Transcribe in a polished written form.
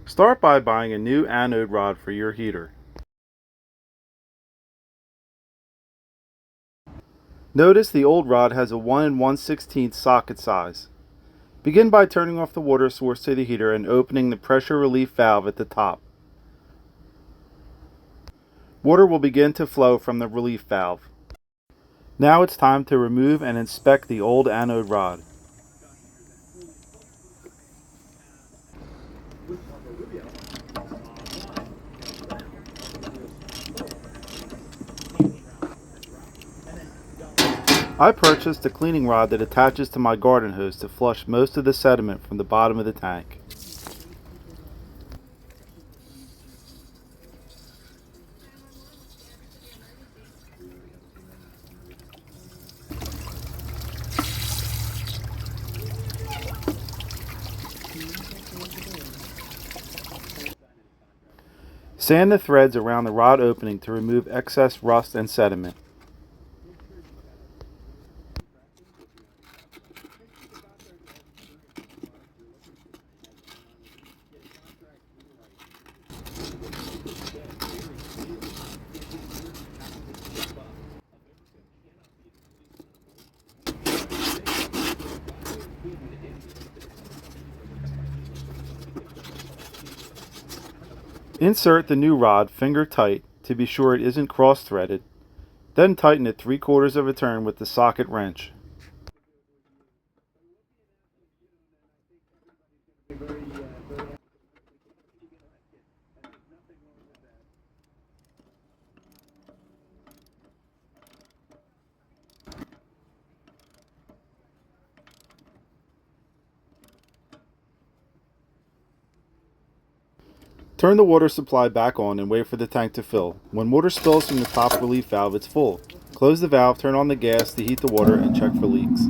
Start by buying a new anode rod for your heater. Notice the old rod has a 1 1/16 socket size. Begin by turning off the water source to the heater and opening the pressure relief valve at the top. Water will begin to flow from the relief valve. Now it's time to remove and inspect the old anode rod. I purchased a cleaning rod that attaches to my garden hose to flush most of the sediment from the bottom of the tank. Sand the threads around the rod opening to remove excess rust and sediment. Insert the new rod finger tight to be sure it isn't cross-threaded, then tighten it 3/4 of a turn with the socket wrench. Turn the water supply back on and wait for the tank to fill. When water spills from the top relief valve, it's full. Close the valve, turn on the gas to heat the water, and check for leaks.